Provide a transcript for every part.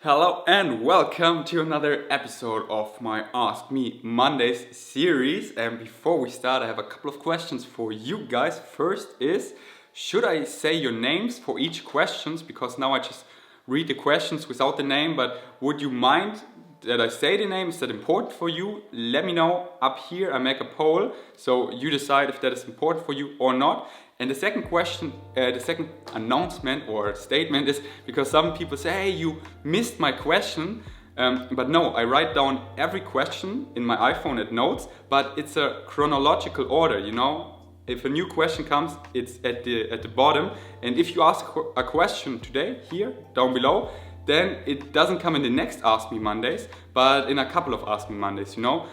Hello and welcome to another episode of my Ask Me Mondays series. And before we start, I have a couple of questions for you guys. First is, should I say your names for each questions? Because now I just read the questions without the name, but would you mind that I say the name? Is that important for you? Let me know up here. I make a poll, so you decide if that is important for you or not. And the second question, the second announcement or statement is because some people say, hey, you missed my question. But no, I write down every question in my iPhone at notes, but it's a chronological order, you know. If a new question comes, it's at the bottom. And if you ask a question today, here, down below, then it doesn't come in the next Ask Me Mondays, but in a couple of Ask Me Mondays, you know,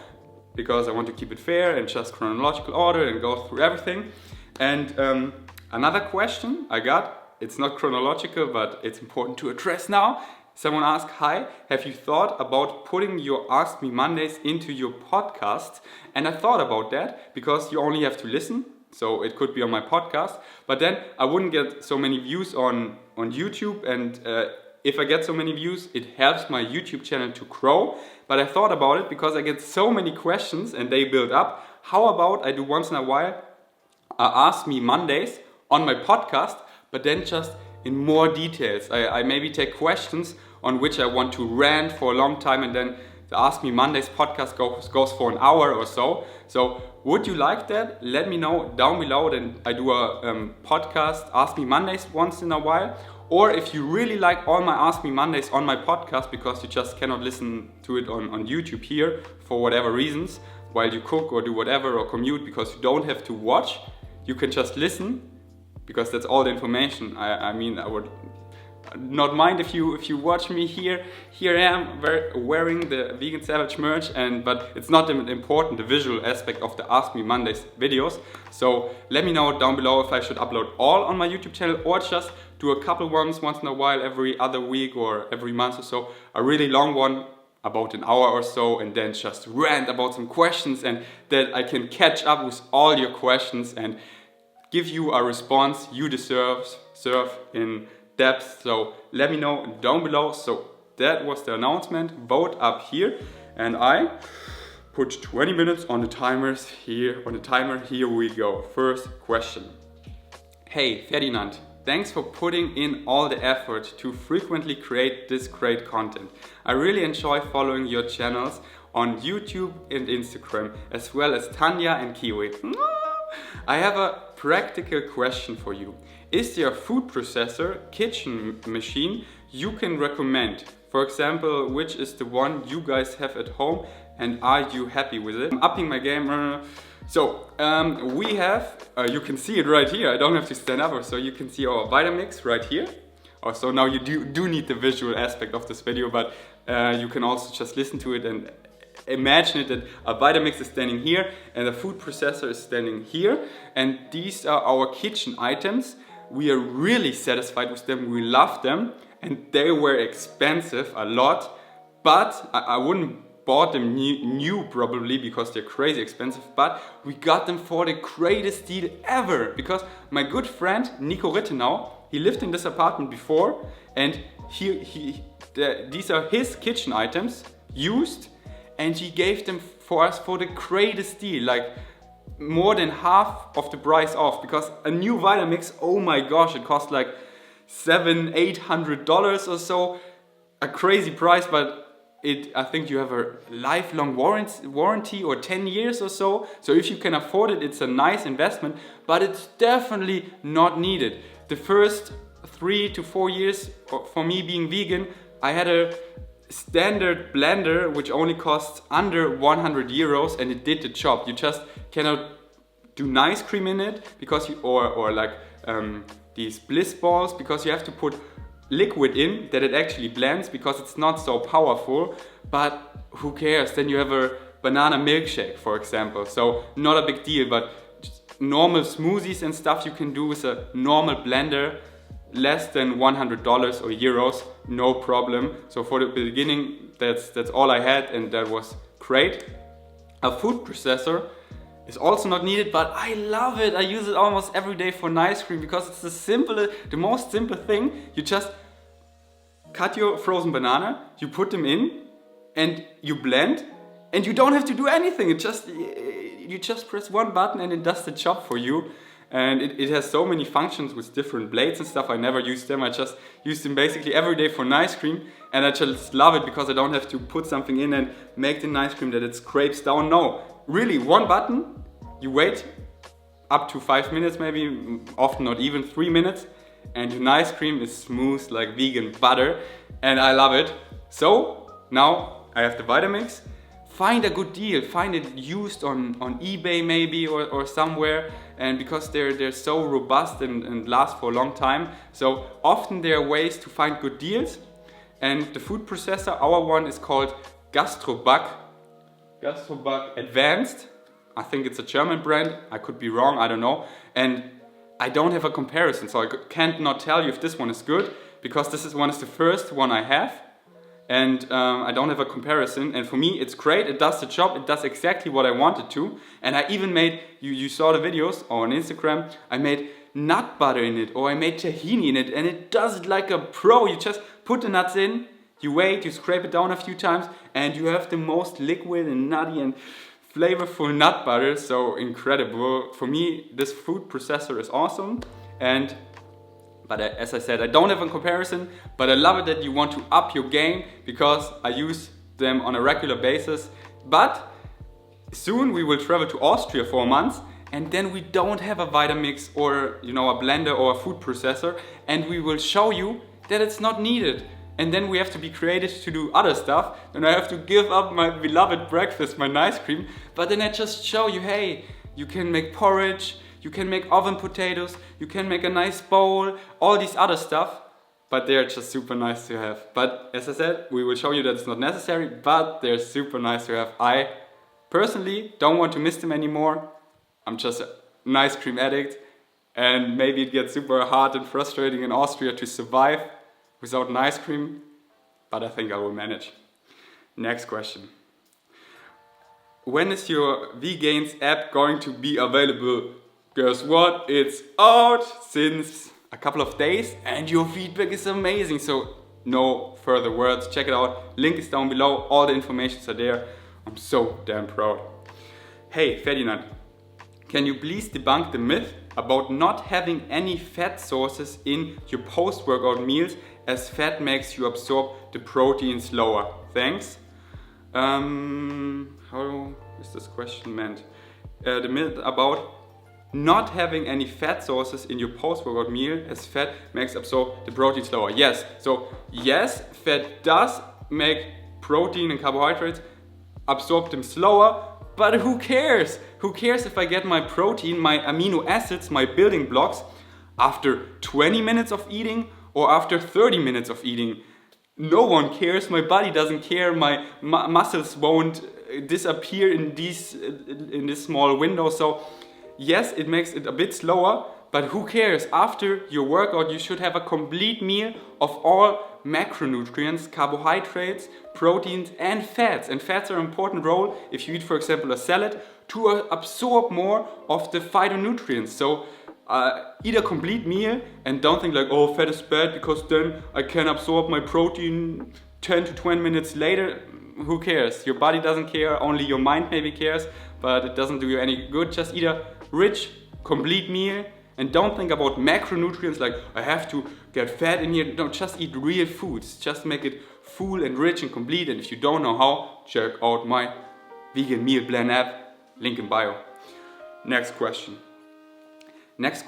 because I want to keep it fair and just chronological order and go through everything. And another question I got, it's not chronological, but it's important to address now. Someone asked, hi, have you thought about putting your Ask Me Mondays into your podcast? And I thought about that because you only have to listen. So it could be on my podcast, but then I wouldn't get so many views on YouTube. And if I get so many views, it helps my YouTube channel to grow. But I thought about it because I get so many questions and they build up. How about I do once in a while Ask Me Mondays on my podcast, but then just in more details. I maybe take questions on which I want to rant for a long time, and then the Ask Me Mondays podcast goes for an hour or so. So would you like that? Let me know down below. Then I do a podcast Ask Me Mondays once in a while. Or if you really like all my Ask Me Mondays on my podcast because you just cannot listen to it on YouTube here for whatever reasons, while you cook or do whatever or commute, because you don't have to watch, you can just listen, because that's all the information. I mean, I would not mind if you watch me here. Here I am wearing the Vegan Savage merch, but it's not important, the visual aspect of the Ask Me Mondays videos. So let me know down below if I should upload all on my YouTube channel or just do a couple ones once in a while, every other week or every month or so. A really long one, about an hour or so, and then just rant about some questions, and that I can catch up with all your questions and give you a response you deserve in depth. So let me know down below. So that was the announcement. Vote up here, and I put 20 minutes on the timers here. On the timer, here we go. First question. Hey Ferdinand, thanks for putting in all the effort to frequently create this great content. I really enjoy following your channels on YouTube and Instagram, as well as Tanya and Kiwi. I have a practical question for you. Is there a food processor kitchen machine you can recommend? For example, which is the one you guys have at home, and are you happy with it? I'm upping my game. We have, you can see it right here. I don't have to stand up, so you can see our Vitamix right here. So now you do need the visual aspect of this video, but you can also just listen to it and imagine it that a Vitamix is standing here and a food processor is standing here, and these are our kitchen items. We are really satisfied with them, we love them, and they were expensive a lot, but I wouldn't bought them new probably because they're crazy expensive, but we got them for the greatest deal ever, because my good friend Nico Rittenau, he lived in this apartment before, and these are his kitchen items used, and he gave them for us for the greatest deal, like more than half of the price off, because a new Vitamix, oh my gosh, it cost like $700-800 or so, a crazy price, but I think you have a lifelong warranty or 10 years or so. So if you can afford it, it's a nice investment, but it's definitely not needed. The first 3 to 4 years for me being vegan, I had a standard blender which only costs under 100 euros, and it did the job. You just cannot do nice cream in it because or like these bliss balls, because you have to put liquid in that it actually blends, because it's not so powerful. But who cares? Then you have a banana milkshake, for example. So not a big deal, but just normal smoothies and stuff you can do with a normal blender, less than $100 or euros, no problem. So for the beginning, that's all I had, and that was great. A food processor is also not needed, but I love it. I use it almost every day for ice cream because it's the most simple thing. You just cut your frozen banana, you put them in, and you blend, and you don't have to do anything. You just press one button and it does the job for you. And it has so many functions with different blades and stuff. I never use them. I just use them basically every day for an ice cream. And I just love it because I don't have to put something in and make the ice cream that it scrapes down. No, really, one button. You wait up to 5 minutes maybe, often not even 3 minutes. And your ice cream is smooth like vegan butter. And I love it. So now I have the Vitamix. Find a good deal, find it used on eBay maybe or somewhere, and because they're so robust and last for a long time. So often there are ways to find good deals, and the food processor, our one is called Gastroback Advanced. I think it's a German brand, I could be wrong, I don't know. And I don't have a comparison, so I can't not tell you if this one is good, because this is the first one I have. And I don't have a comparison, and for me it's great, it does the job, it does exactly what I wanted to. And I even made, you saw the videos on Instagram, I made nut butter in it, or I made tahini in it, and it does it like a pro. You just put the nuts in, you wait, you scrape it down a few times, and you have the most liquid and nutty and flavorful nut butter. So incredible. For me, this food processor is awesome. But as I said, I don't have a comparison, but I love it that you want to up your game, because I use them on a regular basis. But soon we will travel to Austria for a month, and then we don't have a Vitamix or a blender or a food processor, and we will show you that it's not needed. And then we have to be creative to do other stuff, and I have to give up my beloved breakfast, my ice cream. But then I just show you, hey, you can make porridge, you can make oven potatoes, you can make a nice bowl, all these other stuff, but they're just super nice to have. But as I said, we will show you that it's not necessary, but they're super nice to have. I personally don't want to miss them anymore. I'm just an ice cream addict, and maybe it gets super hard and frustrating in Austria to survive without an ice cream, but I think I will manage. Next question. When is your Vgains app going to be available? Guess what? It's out since a couple of days, and your feedback is amazing. So no further words, check it out. Link is down below, all the informations are there. I'm so damn proud. Hey Ferdinand, can you please debunk the myth about not having any fat sources in your post-workout meals, as fat makes you absorb the protein slower? Thanks. How is this question meant? The myth about not having any fat sources in your post-workout meal, as fat makes absorb the protein slower. Yes, so yes, fat does make protein and carbohydrates absorb them slower, but who cares? Who cares if I get my protein, my amino acids, my building blocks after 20 minutes of eating or after 30 minutes of eating? No one cares, my body doesn't care, my muscles won't disappear in this small window. So yes, it makes it a bit slower, but who cares? After your workout, you should have a complete meal of all macronutrients, carbohydrates, proteins and fats. And fats are an important role if you eat, for example, a salad, to absorb more of the phytonutrients. So eat a complete meal and don't think like, oh, fat is bad because then I can absorb my protein 10 to 20 minutes later. Who cares? Your body doesn't care, only your mind maybe cares, but it doesn't do you any good. Just eat a rich, complete meal and don't think about macronutrients like I have to get fat in here. No, just eat real foods. Just make it full and rich and complete. And if you don't know how, check out my vegan meal plan app, link in bio. Next question. This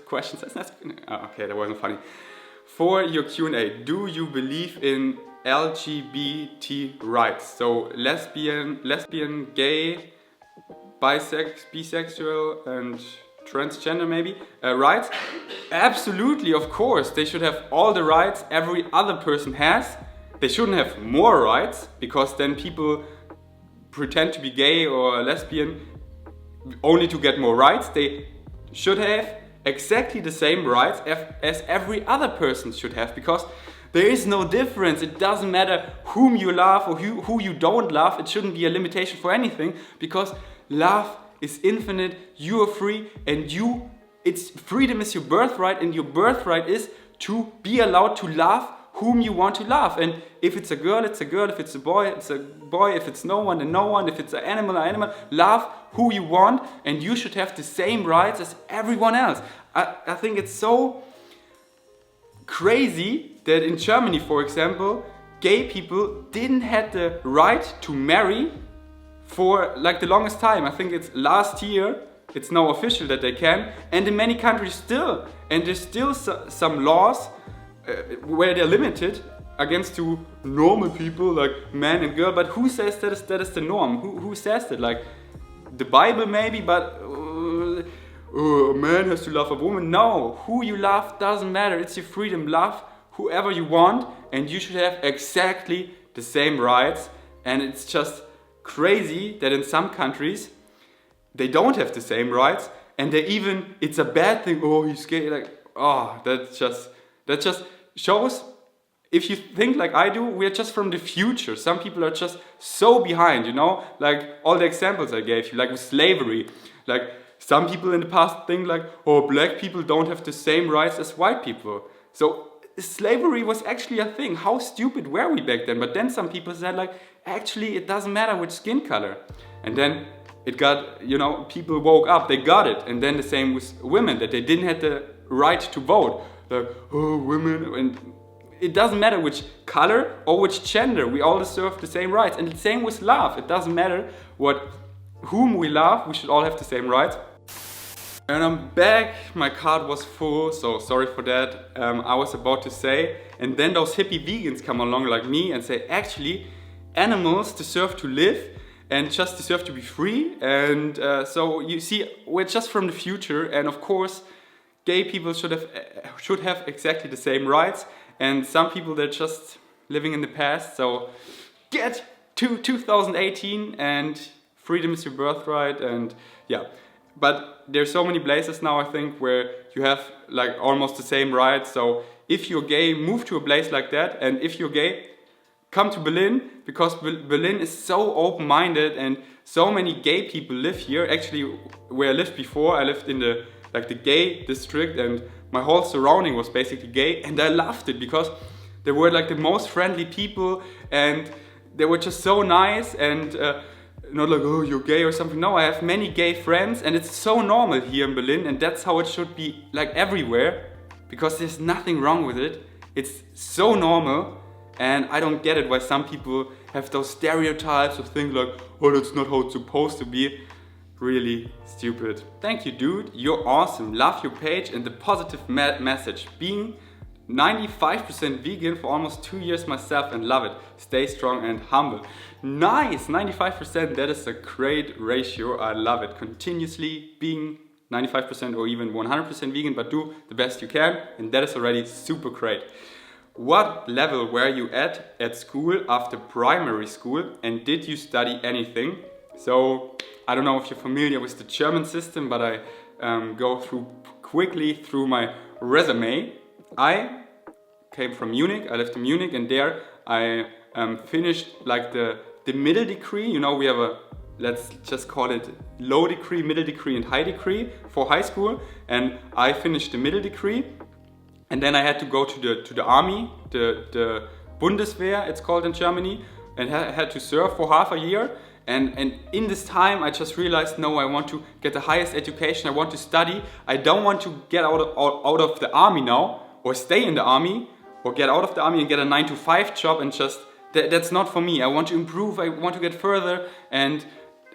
question says that's okay, that wasn't funny. For your Q&A, do you believe in LGBT rights? So lesbian, gay, bisexual and transgender maybe rights? Absolutely, of course. They should have all the rights every other person has. They shouldn't have more rights, because then people pretend to be gay or lesbian only to get more rights. They should have exactly the same rights as every other person should have, because there is no difference. It doesn't matter whom you love or who you don't love. It shouldn't be a limitation for anything, because love is infinite, you are free, and freedom is your birthright, and your birthright is to be allowed to love whom you want to love. And if it's a girl, it's a girl. If it's a boy, it's a boy. If it's no one, then no one. If it's an animal. Love who you want, and you should have the same rights as everyone else. I think it's so crazy that in Germany, for example, gay people didn't have the right to marry for like the longest time. I think it's last year. It's now official that they can, and in many countries still. And there's still some laws where they're limited against to normal people like man and girl. But who says that is the norm? Who says that? Like the Bible maybe, but a man has to love a woman. No, who you love doesn't matter. It's your freedom. Love whoever you want, and you should have exactly the same rights. And it's just crazy that in some countries they don't have the same rights, and they even, it's a bad thing, oh, he's gay, like, oh, that just shows, if you think like I do, we're just from the future. Some people are just so behind, you know, like all the examples I gave you, like with slavery, like some people in the past think like, oh, black people don't have the same rights as white people. So slavery was actually a thing. How stupid were we back then? But then some people said like, actually, it doesn't matter which skin color. And then it got, you know, people woke up, they got it. And then the same with women, that they didn't have the right to vote. Like, oh, women, and it doesn't matter which color or which gender, we all deserve the same rights. And the same with love, it doesn't matter whom we love, we should all have the same rights. And I'm back, my card was full, so sorry for that. I was about to say, and then those hippie vegans come along like me and say, actually, animals deserve to live and just deserve to be free. And so you see, we're just from the future, and of course gay people should have exactly the same rights, and some people, they're just living in the past. So get to 2018 and freedom is your birthright. And yeah, but there's so many places now, I think, where you have like almost the same rights. So if you're gay, move to a place like that, and if you're gay, come to Berlin, because Berlin is so open-minded and so many gay people live here. Actually, where I lived before, I lived in the gay district, and my whole surrounding was basically gay, and I loved it because they were like the most friendly people, and they were just so nice, and not like, oh, you're gay or something. No, I have many gay friends, and it's so normal here in Berlin, and that's how it should be like everywhere, because there's nothing wrong with it. It's so normal. And I don't get it why some people have those stereotypes of things like, oh, that's not how it's supposed to be. Really stupid. Thank you, dude. You're awesome. Love your page and the positive message. Being 95% vegan for almost 2 years myself and love it. Stay strong and humble. Nice, 95%. That is a great ratio. I love it. Continuously being 95% or even 100% vegan, but do the best you can. And that is already super great. What level were you at school after primary school, and did you study anything? So I don't know if you're familiar with the German system, but I go quickly through my resume. I came from Munich, I lived in Munich, and there I finished like the middle degree. You know, we have let's just call it low degree, middle degree and high degree for high school, and I finished the middle degree. And then I had to go to the army, the Bundeswehr, it's called in Germany, and had to serve for half a year. And in this time, I just realized, no, I want to get the highest education. I want to study. I don't want to get out of the army now, or stay in the army, or get out of the army and get a 9-to-5 job and just that's not for me. I want to improve. I want to get further. And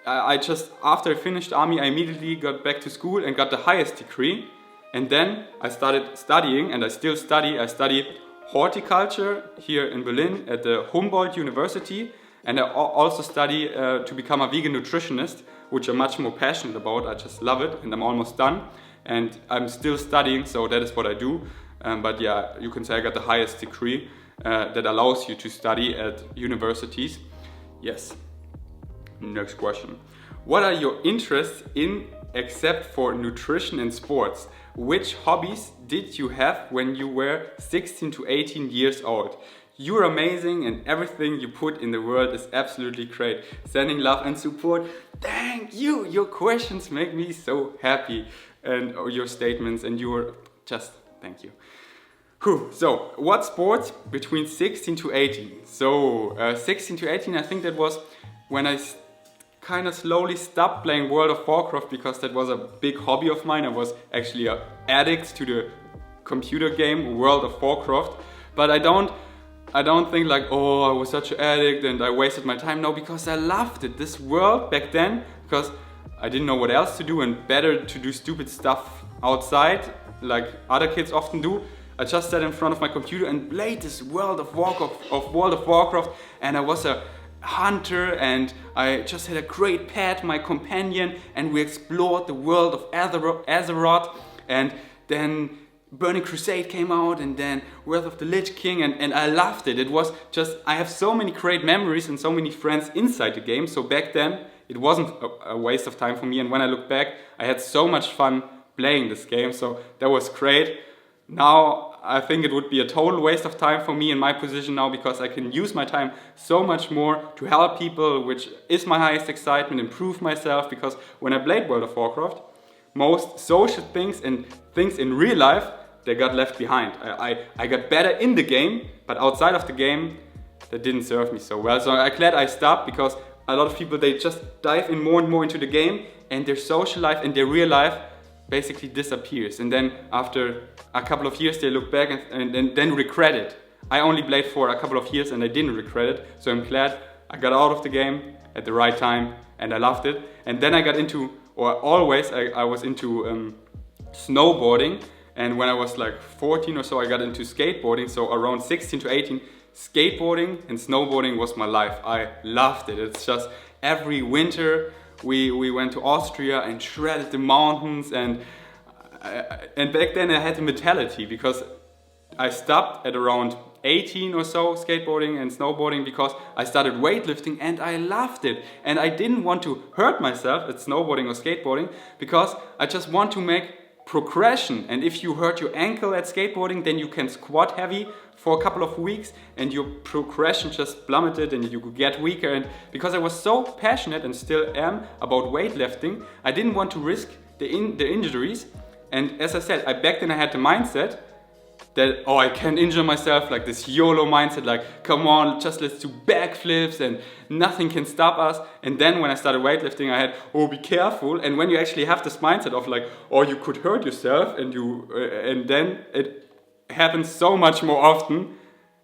I just, after I finished army, I immediately got back to school and got the highest degree. And then I started studying, and I still study. I study horticulture here in Berlin at the Humboldt University, and I also study to become a vegan nutritionist, which I'm much more passionate about. I just love it, and I'm almost done. And I'm still studying, so that is what I do. But yeah, you can say I got the highest degree that allows you to study at universities. Yes. Next question. What are your interests in except for nutrition and sports? Which hobbies did you have when you were 16 to 18 years old? You're amazing, and everything you put in the world is absolutely great. Sending love and support. Thank you! Your questions make me so happy, and your statements, and your just thank you. Whew. So, what sports between 16 to 18? So, 16 to 18, I think that was when I kind of slowly stopped playing World of Warcraft, because that was a big hobby of mine. I was actually an addict to the computer game World of Warcraft. But I don't think like, oh, I was such an addict and I wasted my time. No, because I loved it. This world back then, because I didn't know what else to do, and better to do stupid stuff outside like other kids often do. I just sat in front of my computer and played this World of Warcraft, and I was a hunter, and I just had a great pet, my companion, and we explored the world of Azeroth, and then Burning Crusade came out, and then Wrath of the Lich King, and I loved it. It was just, I have so many great memories and so many friends inside the game, so back then it wasn't a waste of time for me, and when I look back, I had so much fun playing this game, so that was great. Now I think it would be a total waste of time for me in my position now, because I can use my time so much more to help people, which is my highest excitement, improve myself, because when I played World of Warcraft, most social things and things in real life, they got left behind. I got better in the game, but outside of the game, that didn't serve me so well. So I'm glad I stopped, because a lot of people, they just dive in more and more into the game, and their social life and their real life basically disappears, and then after a couple of years they look back and then regret it. I only played for a couple of years and I didn't regret it, so I'm glad I got out of the game at the right time and I loved it. And then I got into, or always I was into snowboarding, and when I was like 14 or so I got into skateboarding, so around 16 to 18, skateboarding and snowboarding was my life. I loved it. It's just every winter we went to Austria and shredded the mountains, and back then I had the mentality, because I stopped at around 18 or so skateboarding and snowboarding, because I started weightlifting and I loved it, and I didn't want to hurt myself at snowboarding or skateboarding, because I just want to make progression. And if you hurt your ankle at skateboarding, then you can squat heavy for a couple of weeks and your progression just plummeted and you get weaker. And because I was so passionate, and still am, about weightlifting, I didn't want to risk the injuries. And as I said, back then I had the mindset that, oh, I can't injure myself, like this YOLO mindset, like, come on, just let's do backflips and nothing can stop us. And then when I started weightlifting, I had, oh, be careful. And when you actually have this mindset of like, oh, you could hurt yourself, and and then it happens so much more often,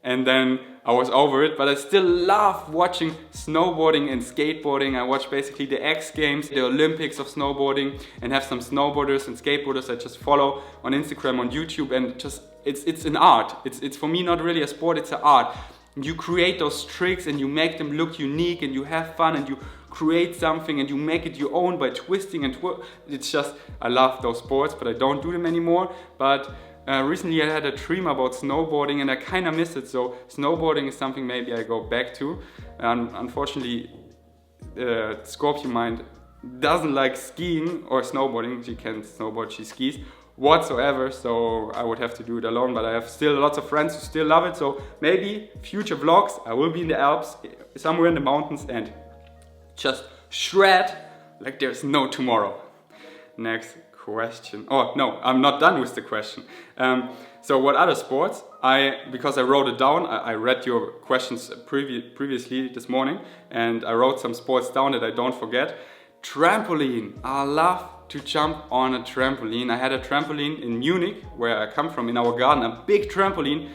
and then I was over it. But I still love watching snowboarding and skateboarding. I watch basically the X Games, the Olympics of snowboarding, and have some snowboarders and skateboarders I just follow on Instagram, on YouTube, and just it's an art. It's for me not really a sport, it's an art. You create those tricks and you make them look unique, and you have fun, and you create something and you make it your own by twisting and it's just, I love those sports, but I don't do them anymore. But recently I had a dream about snowboarding and I kind of miss it, so snowboarding is something maybe I go back to. Unfortunately, Scorpion Mind doesn't like skiing or snowboarding. She can snowboard, she skis whatsoever, so I would have to do it alone. But I have still lots of friends who still love it, so maybe future vlogs I will be in the Alps, somewhere in the mountains, and just shred like there's no tomorrow. Next question. Oh no, I'm not done with the question. So what other sports? Because I wrote it down, I read your questions previously this morning, and I wrote some sports down that I don't forget. Trampoline. I love to jump on a trampoline. I had a trampoline in Munich, where I come from, in our garden, a big trampoline,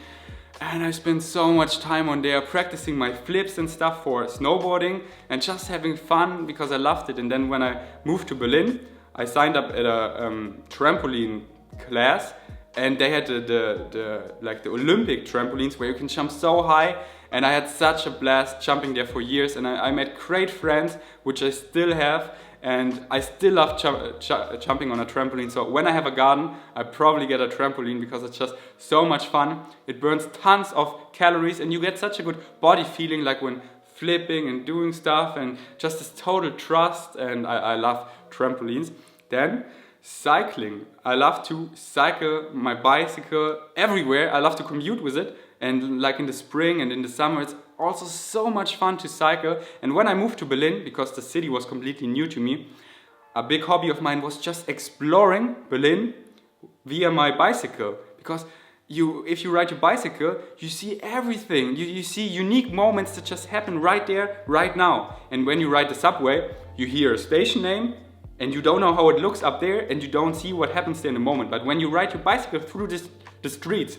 and I spent so much time on there practicing my flips and stuff for snowboarding and just having fun because I loved it. And then when I moved to Berlin, I signed up at a trampoline class, and they had the Olympic trampolines where you can jump so high, and I had such a blast jumping there for years, and I made great friends, which I still have, and I still love jumping on a trampoline. So when I have a garden, I probably get a trampoline because it's just so much fun. It burns tons of calories and you get such a good body feeling, like when flipping and doing stuff, and just this total trust, and I love trampolines. Then cycling. I love to cycle my bicycle everywhere. I love to commute with it, and like in the spring and in the summer, it's also so much fun to cycle. And when I moved to Berlin, because the city was completely new to me, a big hobby of mine was just exploring Berlin via my bicycle. Because if you ride your bicycle, you see everything. You see unique moments that just happen right there, right now. And when you ride the subway, you hear a station name and you don't know how it looks up there and you don't see what happens there in a moment. But when you ride your bicycle through the streets,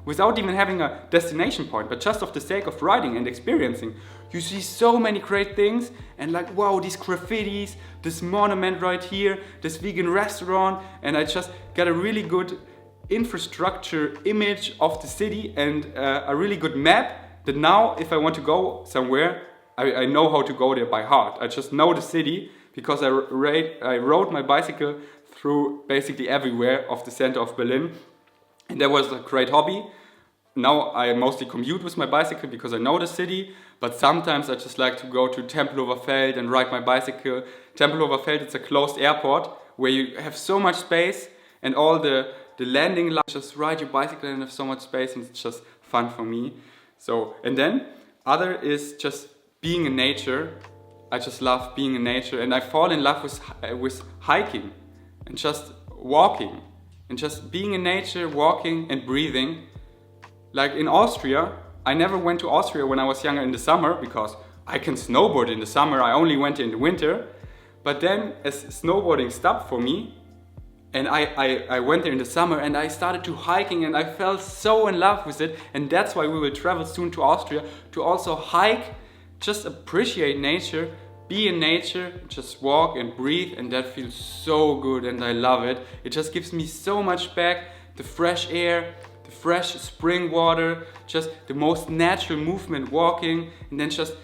without even having a destination point, but just of the sake of riding and experiencing, you see so many great things and like, wow, these graffitis, this monument right here, this vegan restaurant, and I just got a really good infrastructure image of the city and a really good map that now if I want to go somewhere, I know how to go there by heart. I just know the city because I rode my bicycle through basically everywhere of the center of Berlin, and that was a great hobby. Now I mostly commute with my bicycle because I know the city, but sometimes I just like to go to Tempelhofer Feld and ride my bicycle. Tempelhofer Feld, it's a closed airport where you have so much space and all the landing line, just ride your bicycle and have so much space, and it's just fun for me. So, and then other is just being in nature. I just love being in nature, and I fall in love with hiking and just walking and just being in nature, walking and breathing. Like in Austria, I never went to Austria when I was younger in the summer because I can snowboard in the summer. I only went in the winter. But then as snowboarding stopped for me, and I went there in the summer and I started to hiking and I fell so in love with it. And that's why we will travel soon to Austria to also hike, just appreciate nature, be in nature, just walk and breathe, and that feels so good and I love it. It just gives me so much back, the fresh air, the fresh spring water, just the most natural movement walking, and then just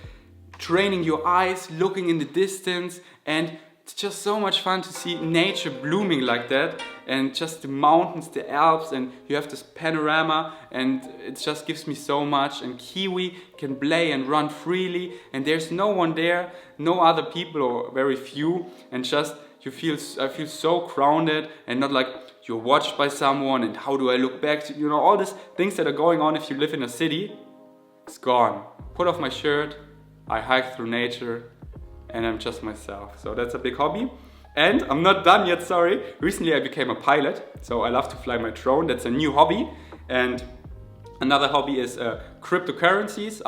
training your eyes, looking in the distance, and it's just so much fun to see nature blooming like that, and just the mountains, the Alps, and you have this panorama, and it just gives me so much. And Kiwi can play and run freely, and there's no one there, no other people or very few, and just I feel so grounded and not like you're watched by someone and how do I look back to, all these things that are going on if you live in a city. It's gone. Put off my shirt, I hike through nature, and I'm just myself. So that's a big hobby. And I'm not done yet, sorry. Recently I became a pilot, so I love to fly my drone. That's a new hobby. And another hobby is cryptocurrencies.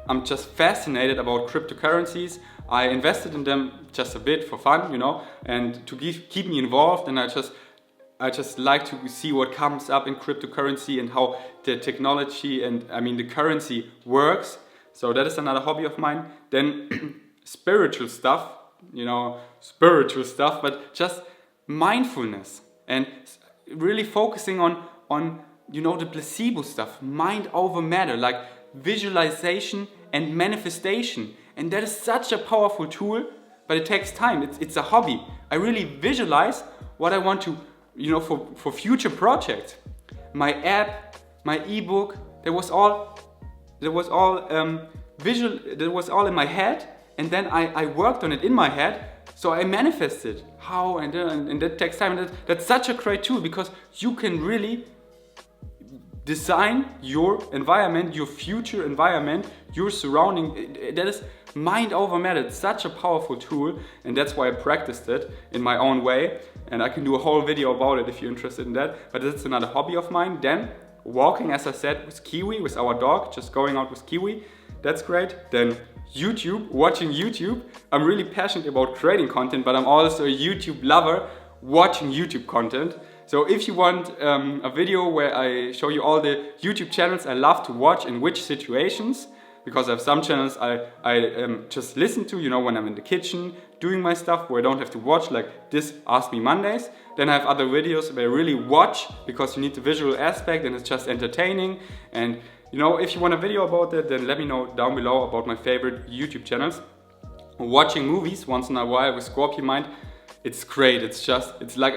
I'm just fascinated about cryptocurrencies. I invested in them just a bit for fun, and to keep me involved, and I just like to see what comes up in cryptocurrency and how the technology and the currency works. So that is another hobby of mine. Then spiritual stuff, but just mindfulness and really focusing on the placebo stuff, mind over matter, like visualization and manifestation. And that is such a powerful tool, but it takes time. It's a hobby. I really visualize what I want to, for future projects. My app, my ebook, that was all visual. That was all in my head, and then I worked on it in my head. So I manifested how, and that takes time. And that's such a great tool because you can really design your environment, your future environment, your surrounding. That is mind over matter. It's such a powerful tool, and that's why I practiced it in my own way. And I can do a whole video about it if you're interested in that. But that's another hobby of mine. Then walking, as I said, with Kiwi, with our dog, just going out with Kiwi. That's great. Then YouTube, watching YouTube. I'm really passionate about creating content, but I'm also a YouTube lover, watching YouTube content. So if you want a video where I show you all the YouTube channels I love to watch in which situations, because I have some channels I just listen to, when I'm in the kitchen doing my stuff where I don't have to watch, like this Ask Me Mondays. Then I have other videos where I really watch because you need the visual aspect and it's just entertaining. And if you want a video about that, then let me know down below about my favorite YouTube channels. Watching movies once in a while with Scorpion Mind, it's great. It's like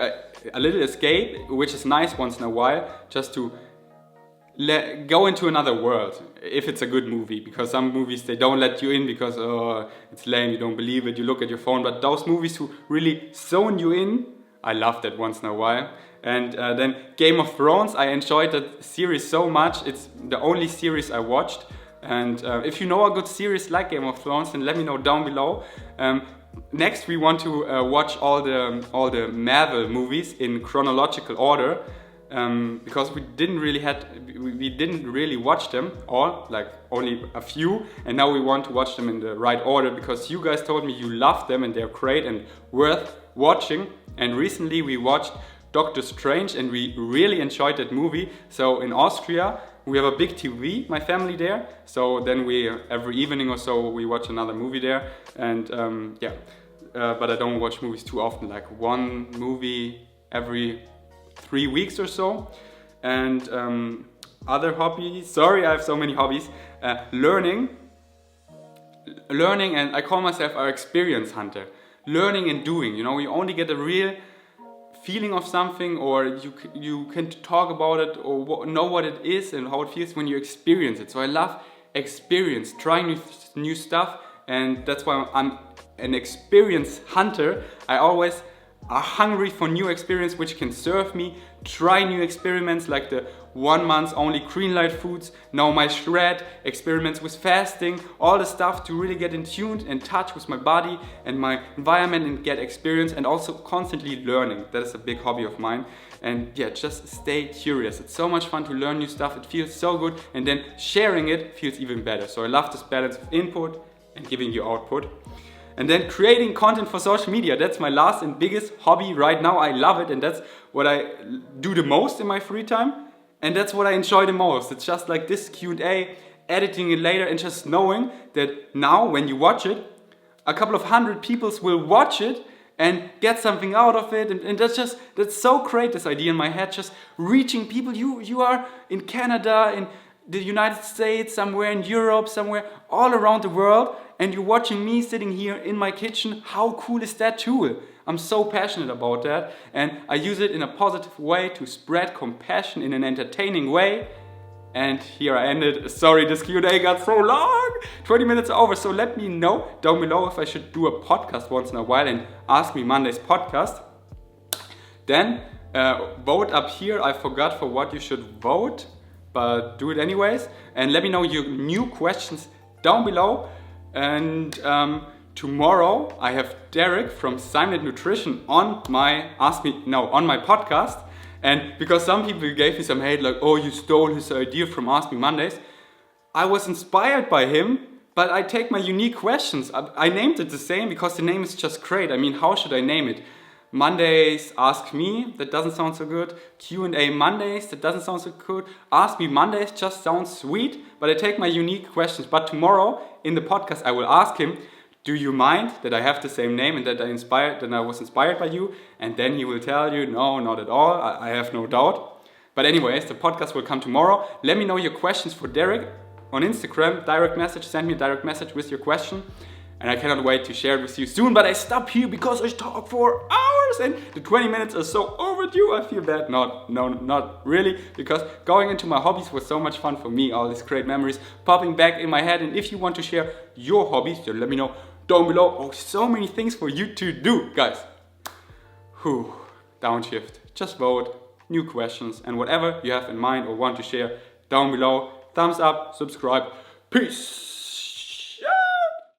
a little escape, which is nice once in a while, just to go into another world, if it's a good movie. Because some movies, they don't let you in because it's lame, you don't believe it, you look at your phone. But those movies who really zone you in, I love that once in a while. And then Game of Thrones, I enjoyed that series so much. It's the only series I watched. And if you know a good series like Game of Thrones, then let me know down below. Next, we want to watch all the Marvel movies in chronological order. because we didn't really watch them all, like only a few, and now we want to watch them in the right order because you guys told me you love them and they're great and worth watching. And recently we watched Doctor Strange and we really enjoyed that movie. So in Austria we have a big TV, my family there, so then we every evening or so we watch another movie there. And but I don't watch movies too often, like one movie every 3 weeks or so. And other hobbies, sorry I have so many hobbies, learning, and I call myself an experience hunter. Learning and doing, you know, you only get a real feeling of something, or you can talk about it or know what it is and how it feels when you experience it. So I love experience, trying new stuff, and that's why I'm an experience hunter. I always are hungry for new experience which can serve me. Try new experiments like the 1 month only green light foods, now my shred, experiments with fasting, all the stuff to really get in tune and touch with my body and my environment and get experience, and also constantly learning. That is a big hobby of mine. And yeah, just stay curious. It's so much fun to learn new stuff. It feels so good, and then sharing it feels even better. So I love this balance of input and giving you output. And then creating content for social media. That's my last and biggest hobby right now. I love it, and that's what I do the most in my free time. And that's what I enjoy the most. It's just like this Q&A, editing it later, and just knowing that now when you watch it, a couple of hundred people will watch it and get something out of it. And that's so great, this idea in my head, just reaching people. You are in Canada, in the United States, somewhere in Europe, somewhere all around the world, and you're watching me sitting here in my kitchen. How cool is that tool? I'm so passionate about that, and I use it in a positive way to spread compassion in an entertaining way. And here I ended. Sorry, this Q&A got so long. 20 minutes over. So let me know down below if I should do a podcast once in a while and Ask Me Mondays podcast. Then vote up here. I forgot for what you should vote, but do it anyways. And let me know your new questions down below. And tomorrow I have Derek from Simon Nutrition on my podcast. And because some people gave me some hate, like, oh, you stole his idea from Ask Me Mondays. I was inspired by him, but I take my unique questions. I named it the same because the name is just great. I mean, how should I name it? Mondays Ask Me, that doesn't sound so good. Q&A Mondays, that doesn't sound so good. Ask Me Mondays just sounds sweet, but I take my unique questions. But tomorrow in the podcast I will ask him, do you mind that I have the same name and that I was inspired by you? And then he will tell you, no, not at all, I have no doubt. But anyways, the podcast will come tomorrow. Let me know your questions for Derek on Instagram, direct message, send me a direct message with your question. And I cannot wait to share it with you soon, but I stop here because I talk for hours and the 20 minutes are so overdue. I feel bad. Not really, because going into my hobbies was so much fun for me. All these great memories popping back in my head. And if you want to share your hobbies, then let me know down below. Oh, so many things for you to do, guys. Downshift. Just vote, new questions, and whatever you have in mind or want to share down below. Thumbs up, subscribe. Peace.